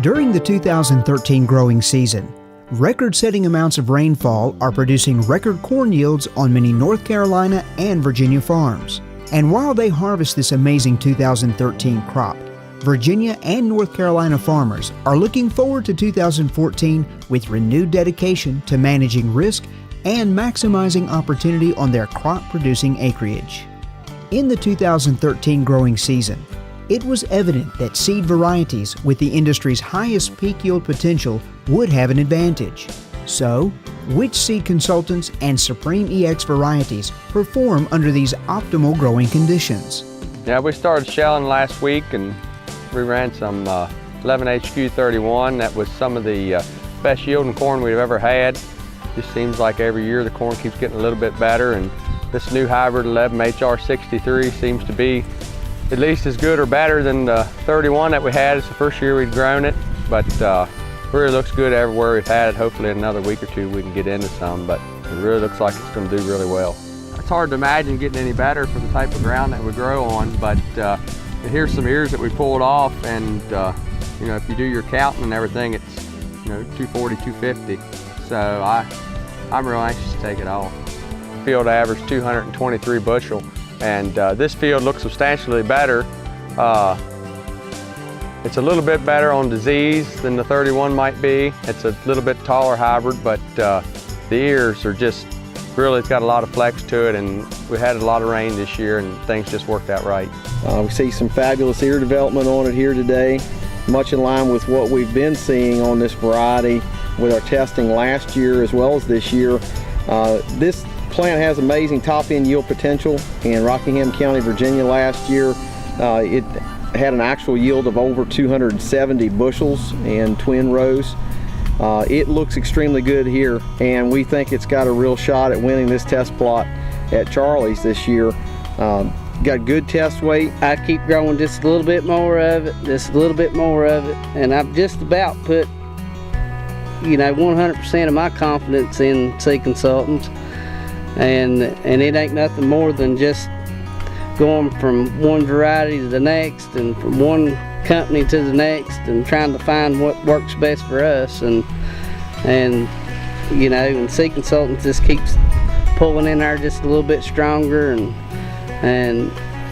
During the 2013 growing season, record-setting amounts of rainfall are producing record corn yields on many North Carolina and Virginia farms. And while they harvest this amazing 2013 crop, Virginia and North Carolina farmers are looking forward to 2014 with renewed dedication to managing risk and maximizing opportunity on their crop-producing acreage. In the 2013 growing season, it was evident that seed varieties with the industry's highest peak yield potential would have an advantage. So, which seed consultants and Supreme EX varieties perform under these optimal growing conditions? Yeah, we started shelling last week and we ran some 11HQ31. That was some of the best yielding corn we've ever had. Just seems like every year the corn keeps getting a little bit better, and this new hybrid 11HR63 seems to be at least as good or better than the 31 that we had. It's the first year we'd grown it, but really looks good everywhere we've had it. Hopefully in another week or two we can get into some, but it really looks like it's going to do really well. It's hard to imagine getting any better for the type of ground that we grow on, but here's some ears that we pulled off, and you know, if you do your counting and everything, it's 240, 250. So I'm real anxious to take it off. Field average 223 bushel, and this field looks substantially better. It's a little bit better on disease than the 31 might be. It's a little bit taller hybrid, but the ears are just really, it's got a lot of flex to it, and we had a lot of rain this year and things just worked out right. We see some fabulous ear development on it here today, much in line with what we've been seeing on this variety with our testing last year as well as this year. This plant has amazing top-end yield potential. In Rockingham County, Virginia last year, it had an actual yield of over 270 bushels in twin rows. It looks extremely good here, and we think it's got a real shot at winning this test plot at Charlie's this year. Got good test weight. I keep growing just a little bit more of it, just a little bit more of it, and I've just about put 100% of my confidence in seed consultants, and it ain't nothing more than just going from one variety to the next and from one company to the next and trying to find what works best for us, and seed consultants just keeps pulling in there just a little bit stronger, and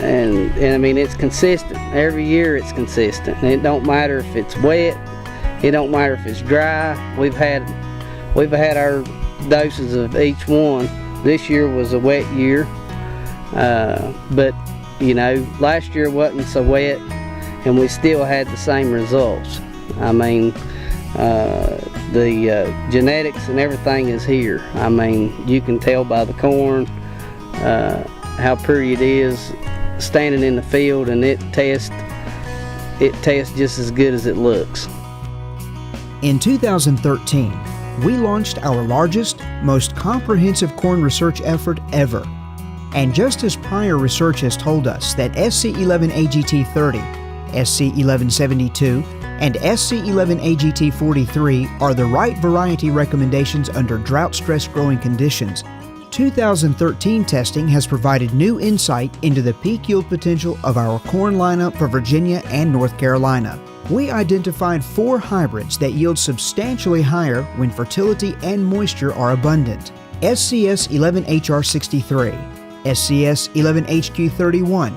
I mean, it's consistent. Every year it's consistent, and it don't matter if it's wet, it don't matter if it's dry. We've had our doses of each one. This year was a wet year, but last year wasn't so wet, and we still had the same results. I mean, the genetics and everything is here. I mean, you can tell by the corn how pretty it is standing in the field, and it tests just as good as it looks. In 2013, we launched our largest, most comprehensive corn research effort ever. And just as prior research has told us that SC11AGT30, SC1172, and SC11AGT43 are the right variety recommendations under drought-stressed growing conditions, 2013 testing has provided new insight into the peak yield potential of our corn lineup for Virginia and North Carolina. We identified 4 hybrids that yield substantially higher when fertility and moisture are abundant: SCS11HR63, SCS11HQ31,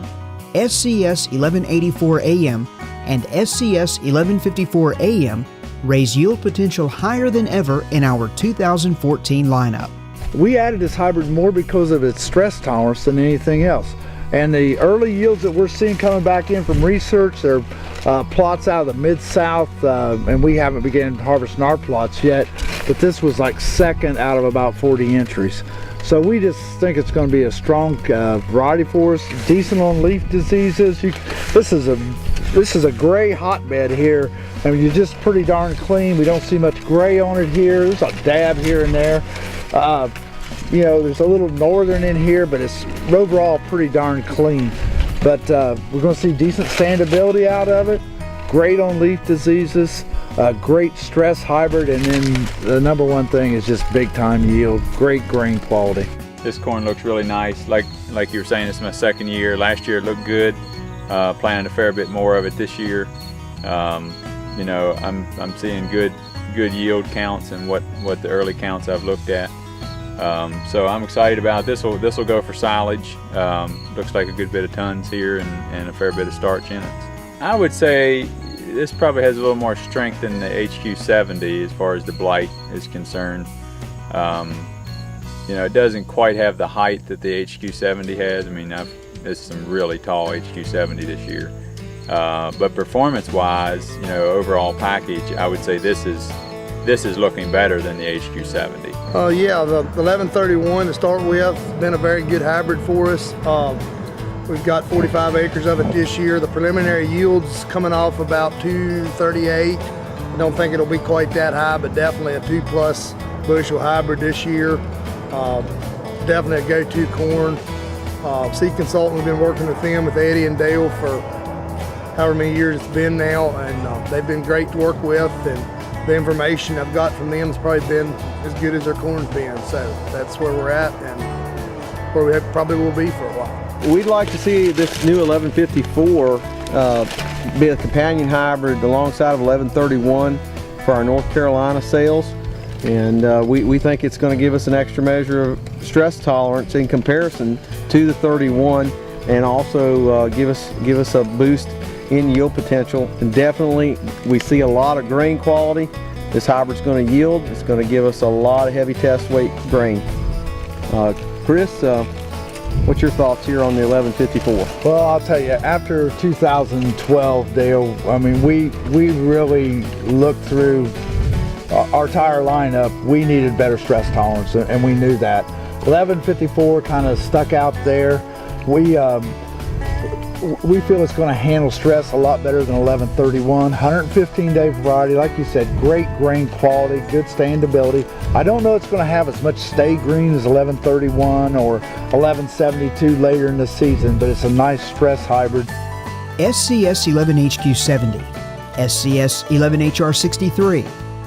SCS1184AM, and SCS1154AM raise yield potential higher than ever in our 2014 lineup. We added this hybrid more because of its stress tolerance than anything else. And the early yields that we're seeing coming back in from research, they're plots out of the Mid-South, and we haven't begun harvesting our plots yet, but this was like second out of about 40 entries. So we just think it's going to be a strong variety for us, decent on leaf diseases. This is a gray hotbed here, and you're just pretty darn clean. We don't see much gray on it here. There's a dab here and there. There's a little northern in here, but it's overall pretty darn clean. But we're going to see decent standability out of it, great on leaf diseases, great stress hybrid, and then the number one thing is just big time yield, great grain quality. This corn looks really nice. Like you were saying, it's my second year. Last year it looked good. Planning a fair bit more of it this year. You know, I'm seeing good yield counts and what the early counts I've looked at. So I'm excited about this. This will go for silage. Looks like a good bit of tons here and a fair bit of starch in it. I would say this probably has a little more strength than the HQ70 as far as the blight is concerned. You know, it doesn't quite have the height that the HQ70 has. I mean, there's some really tall HQ70 this year. But performance-wise, you know, overall package, I would say this is looking better than the HQ70. Yeah, the 1131 to start with has been a very good hybrid for us. We've got 45 acres of it this year. The preliminary yield's coming off about 238. I don't think it'll be quite that high, but definitely a 2+ bushel hybrid this year. Definitely a go-to corn. Seed Consultant, we've been working with them, with Eddie and Dale, for however many years it's been now, and they've been great to work with, and the information I've got from them has probably been as good as their corn's been. So that's where we're at and where we probably will be for a while. We'd like to see this new 1154 be a companion hybrid alongside of 1131 for our North Carolina sales. And we think it's going to give us an extra measure of stress tolerance in comparison to the 31, and also give us a boost in yield potential. And definitely we see a lot of grain quality. This hybrid's going to yield. It's going to give us a lot of heavy test weight grain. Chris, what's your thoughts here on the 1154? Well, I'll tell you, after 2012, Dale, I mean, we really looked through our entire lineup. We needed better stress tolerance, and we knew that. 1154 kind of stuck out there. We feel it's going to handle stress a lot better than 1131. 115-day variety, like you said, great grain quality, good standability. I don't know it's going to have as much stay green as 1131 or 1172 later in the season, but it's a nice stress hybrid. SCS 11HQ70, SCS 11HR63,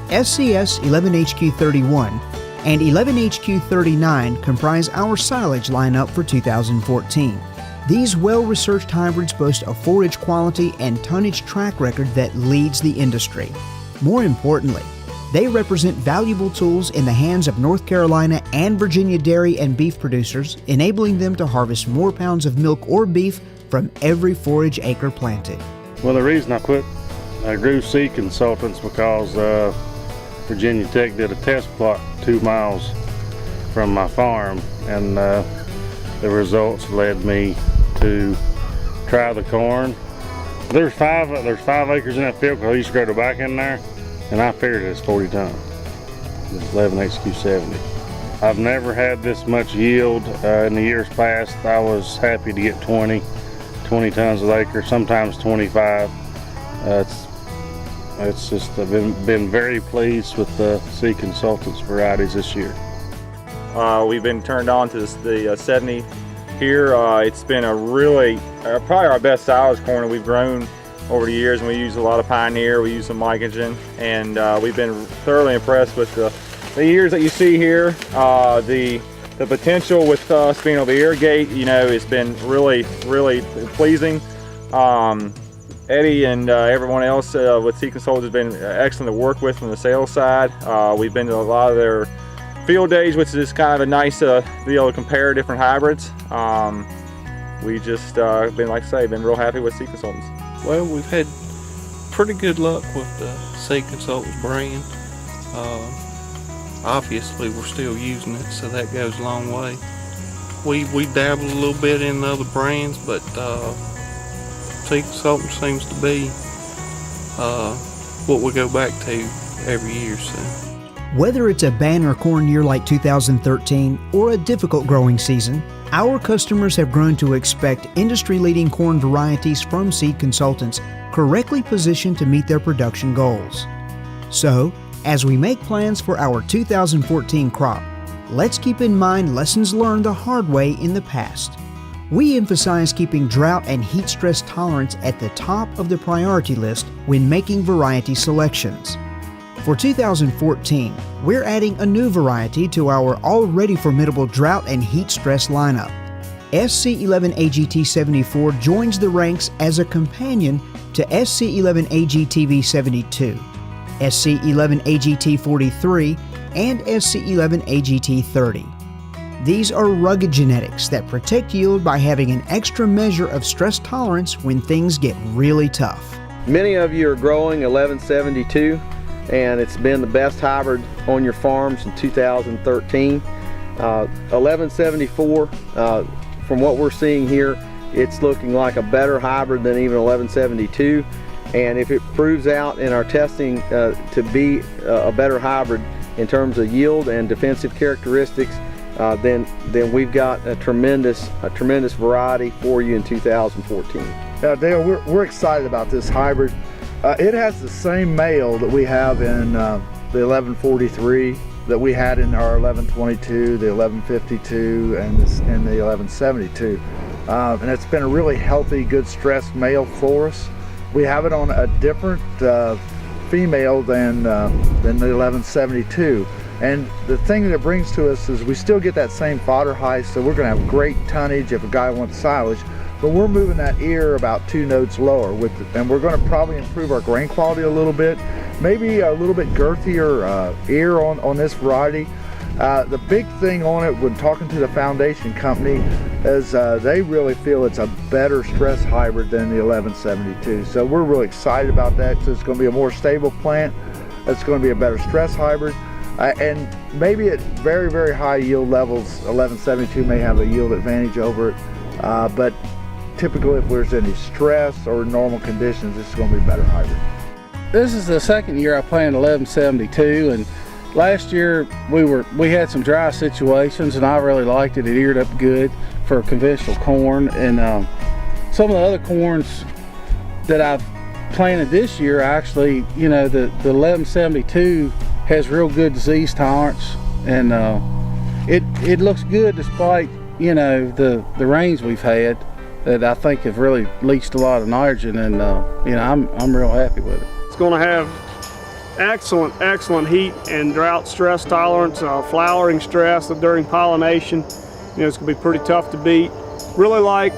SCS 11HQ31, and 11HQ39 comprise our silage lineup for 2014. These well-researched hybrids boast a forage quality and tonnage track record that leads the industry. More importantly, they represent valuable tools in the hands of North Carolina and Virginia dairy and beef producers, enabling them to harvest more pounds of milk or beef from every forage acre planted. Well, the reason I grew Seed Consultants because Virginia Tech did a test plot 2 miles from my farm, and the results led me to try the corn. There's five acres in that field because I used to grow tobacco in there, and I figured it's 40 tons. It's 11HQ70. I've never had this much yield in the years past. I was happy to get 20 tons an acre, sometimes 25. It's just I've been very pleased with the Seed Consultants varieties this year. We've been turned on to the 70 here. It's been a really, probably our best silage corn that we've grown over the years, and we use a lot of Pioneer, we use some Mycogen, and we've been thoroughly impressed with the years that you see here. The potential with us being able to irrigate, you know, it's been really pleasing. Eddie and everyone else with Seed Consultants has been excellent to work with from the sales side. We've been to a lot of their field days, which is kind of a nice to be able to compare different hybrids. We just been, like I say, been real happy with Seed Consultants. Well, we've had pretty good luck with the Seed Consultants brand. Obviously, we're still using it, so that goes a long way. We dabbled a little bit in the other brands, but Seed Consultants seems to be what we go back to every year. So. Whether it's a banner corn year like 2013 or a difficult growing season, our customers have grown to expect industry-leading corn varieties from Seed Consultants correctly positioned to meet their production goals. So, as we make plans for our 2014 crop, let's keep in mind lessons learned the hard way in the past. We emphasize keeping drought and heat stress tolerance at the top of the priority list when making variety selections. For 2014, we're adding a new variety to our already formidable drought and heat stress lineup. SC11 AGT74 joins the ranks as a companion to SC11 AGTV72, SC11 AGT43, and SC11 AGT30. These are rugged genetics that protect yield by having an extra measure of stress tolerance when things get really tough. Many of you are growing 1172, and it's been the best hybrid on your farms in 2013. 1174, from what we're seeing here, it's looking like a better hybrid than even 1172, and if it proves out in our testing to be a better hybrid in terms of yield and defensive characteristics, then we've got a tremendous variety for you in 2014. Yeah, Dale, we're excited about this hybrid. It has the same male that we have in the 1143, that we had in our 1122, the 1152, and the 1172. And it's been a really healthy, good stressed male for us. We have it on a different female than the 1172. And the thing that it brings to us is we still get that same fodder height, so we're going to have great tonnage if a guy wants silage. But we're moving that ear about 2 notes lower, and we're going to probably improve our grain quality a little bit. Maybe a little bit girthier ear on this variety. The big thing on it when talking to the foundation company is they really feel it's a better stress hybrid than the 1172. So we're really excited about that because it's going to be a more stable plant. It's going to be a better stress hybrid. And maybe at very, very high yield levels, 1172 may have a yield advantage over it. But typically if there's any stress or normal conditions, it's going to be a better hybrid. This is the second year I planted 1172, and last year we had some dry situations, and I really liked it. It eared up good for conventional corn, and some of the other corns that I've planted this year, actually, you know, the 1172 has real good disease tolerance, and it looks good despite, you know, the rains we've had that I think have really leached a lot of nitrogen, and you know, I'm real happy with it. It's going to have excellent heat and drought stress tolerance, flowering stress during pollination. You know, it's going to be pretty tough to beat. Really like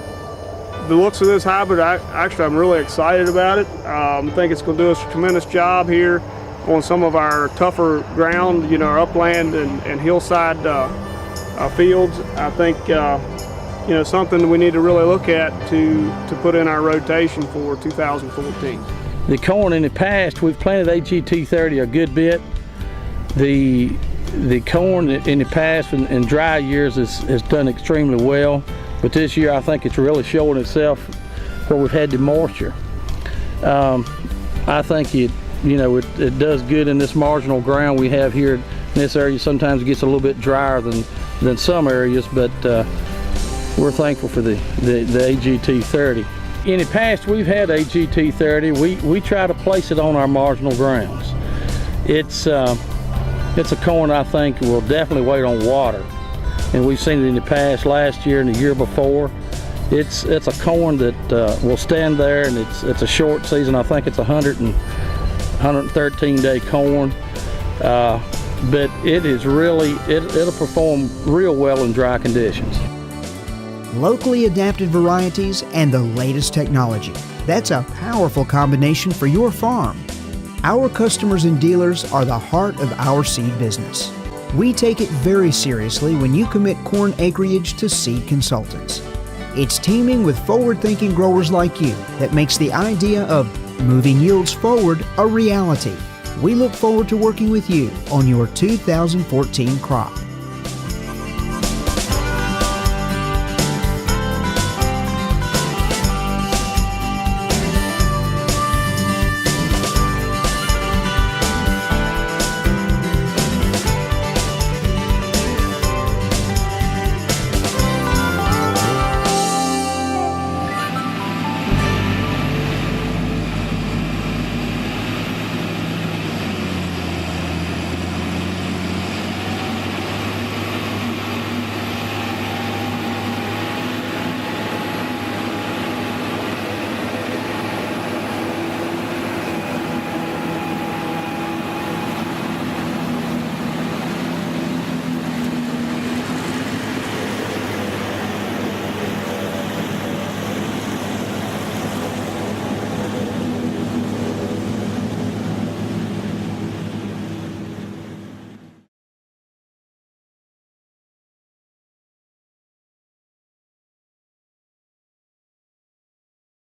the looks of this hybrid. Actually, I'm really excited about it. I think it's going to do us a tremendous job here on some of our tougher ground, you know, our upland and hillside fields. I think you know, something we need to really look at to put in our rotation for 2014. The corn in the past, we've planted AGT30 a good bit. The corn in the past in dry years has done extremely well, but this year I think it's really showing itself where we've had the moisture. I think it does good in this marginal ground we have here in this area. Sometimes it gets a little bit drier than some areas, but we're thankful for the AGT30. In the past, we've had AGT30. We try to place it on our marginal grounds. It's a corn I think will definitely wait on water, and we've seen it in the past, last year and the year before. It's a corn that will stand there, and it's a short season. I think it's 113-day corn, but it is really it'll perform real well in dry conditions. Locally adapted varieties and the latest technology. That's a powerful combination for your farm. Our customers and dealers are the heart of our seed business. We take it very seriously when you commit corn acreage to Seed Consultants. It's teaming with forward-thinking growers like you that makes the idea of moving yields forward a reality. We look forward to working with you on your 2014 crop.